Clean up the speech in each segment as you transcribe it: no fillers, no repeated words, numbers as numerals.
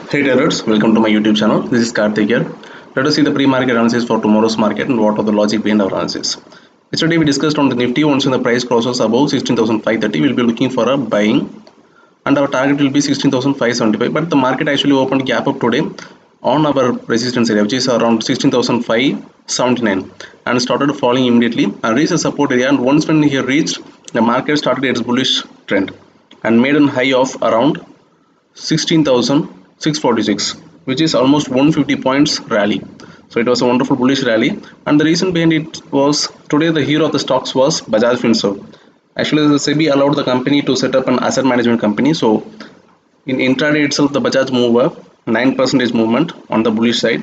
Hey traders, welcome to my YouTube channel. This is Karthik here. Let us see the pre-market analysis for tomorrow's market and what are the logic behind our analysis. Yesterday we discussed on the Nifty. Once when the price crosses above 16,530, we'll be looking for a buying and our target will be 16,575. But the market actually opened gap up today on our resistance area, which is around 16,579, and started falling immediately and reached the support area. And once when he reached, the market started its bullish trend and made a high of around 16,646, which is almost 150 points rally. So it was a wonderful bullish rally, and the reason behind it was today the hero of the stocks was Bajaj Finserv. Actually, the SEBI allowed the company to set up an asset management company. So in intraday itself, the Bajaj moved up 9% movement on the bullish side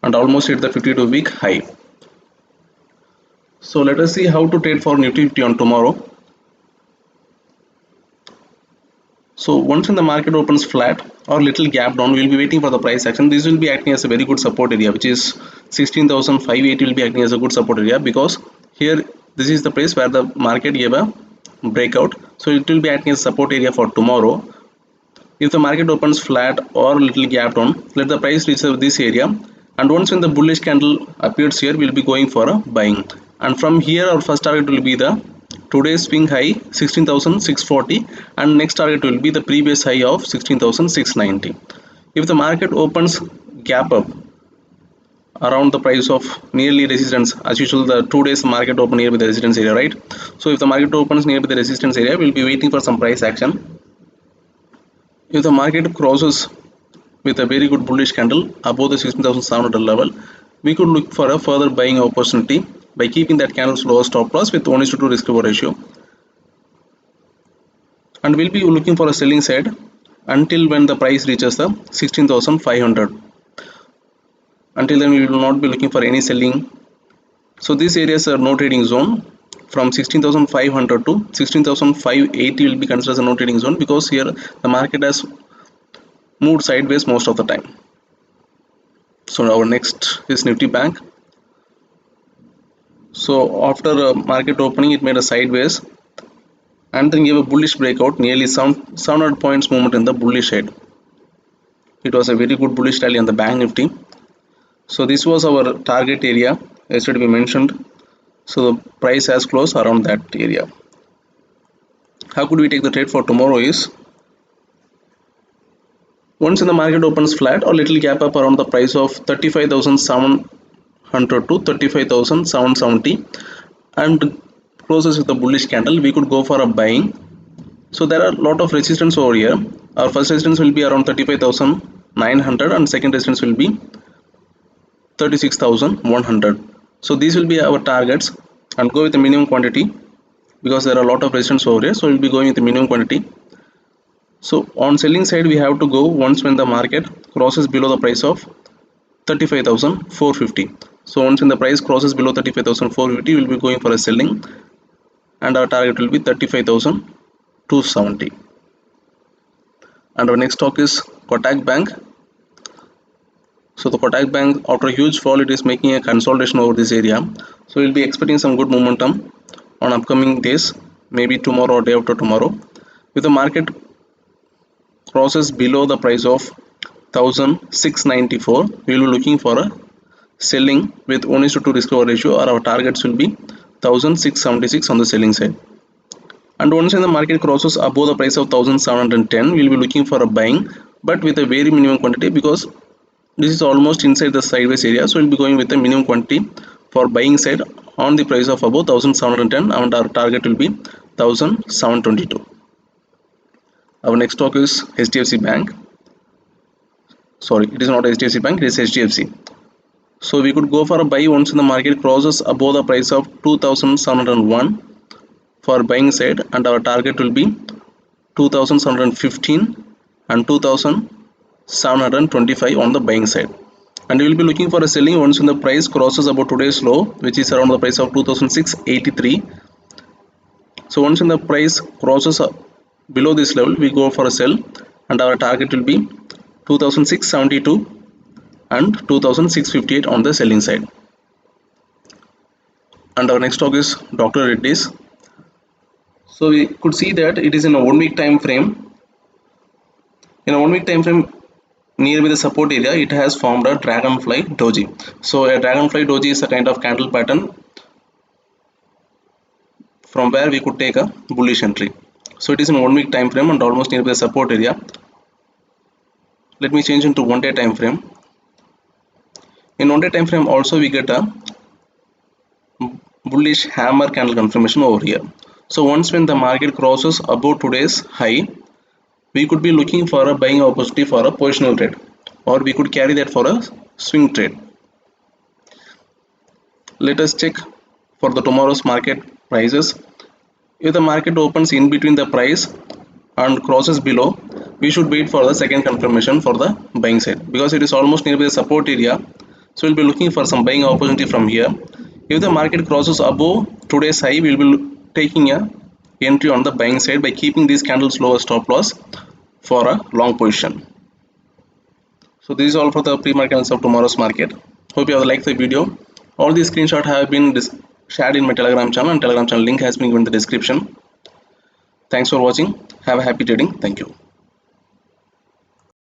and almost hit the 52-week high. So let us see how to trade for Nifty 50 on tomorrow. So once when the market opens flat or little gap down, we will be waiting for the price action. This will be acting as a very good support area, which is 16,580 will be acting as a good support area, because here this is the place where the market gave a breakout. So it will be acting as a support area for tomorrow. If the market opens flat or little gap down, let the price reach this area, and once when the bullish candle appears here, we will be going for a buying. And from here our first target will be the today's swing high 16,640, and next target will be the previous high of 16,690. If the market opens gap up around the price of nearly resistance, as usual the 2 days market open near the resistance area, right? So if the market opens near the resistance area, we'll be waiting for some price action. If the market crosses with a very good bullish candle above the 16,700 level, we could look for a further buying opportunity by keeping that candle's lower stop loss with 1:2 risk reward ratio, and we'll be looking for a selling side until when the price reaches the 16,500. Until then we will not be looking for any selling. So these areas are no trading zone. From 16,500 to 16,580 will be considered as a no trading zone, because here the market has moved sideways most of the time. So our next is Nifty Bank. So after market opening, it made a sideways and then gave a bullish breakout, nearly 700 points movement in the bullish side. It was a very good bullish rally on the Bank Nifty. So this was our target area, yesterday we mentioned. So the price has closed around that area. How could we take the trade for tomorrow is, once in the market opens flat or little gap up around the price of 35,700 to 35,770 and closes with a bullish candle, we could go for a buying. So there are a lot of resistance over here. Our first resistance will be around 35,900 and second resistance will be 36,100. So these will be our targets, and go with the minimum quantity because there are a lot of resistance over here. So we'll be going with the minimum quantity. So on selling side, we have to go once when the market crosses below the price of 35,450. So once when the price crosses below 35,450, we will be going for a selling, and our target will be 35,270. And our next stock is Kotak Bank. So the Kotak Bank, after a huge fall, it is making a consolidation over this area. So we'll be expecting some good momentum on upcoming days, maybe tomorrow or day after tomorrow. If the market crosses below the price of 1,694, we will be looking for a selling with 1:2 risk reward ratio, or our targets will be 1,676 on the selling side. And once when the market crosses above the price of 1,710, we will be looking for a buying, but with a very minimum quantity, because this is almost inside the sideways area. So we'll be going with a minimum quantity for buying side on the price of above 1,710, and our target will be 1,722. Our next stock is HDFC Bank. Sorry, it is not HDFC Bank, it is HDFC. So we could go for a buy once the market crosses above the price of 2,701 for buying side, and our target will be 2,715 and 2,725 on the buying side. And we will be looking for a selling once when the price crosses about today's low, which is around the price of 2,683. So once when the price crosses below this level, we go for a sell, and our target will be 2,672 and 2,658 on the selling side. And our next stock is Dr. Reddy's. So we could see that it is in a 1 week time frame. In a 1 week time frame, nearby the support area, it has formed a dragonfly doji. So a dragonfly doji is a kind of candle pattern from where we could take a bullish entry. So it is in 1 week time frame and almost nearby the support area. Let me change into 1 day time frame. In 1 day time frame also we get a bullish hammer candle confirmation over here. So once when the market crosses above today's high, we could be looking for a buying opportunity for a positional trade, or we could carry that for a swing trade. Let us check for the tomorrow's market prices. If the market opens in between the price and crosses below, we should wait for the second confirmation for the buying side, because it is almost nearby the support area. So we'll be looking for some buying opportunity from here. If the market crosses above today's high, we'll be taking a entry on the buying side by keeping these candles lower stop loss for a long position. So this is all for the pre-market analysis of tomorrow's market. Hope you have liked the video. All these screenshots have been shared in my Telegram channel, and Telegram channel link has been given in the description. Thanks for watching. Have a happy trading. Thank you.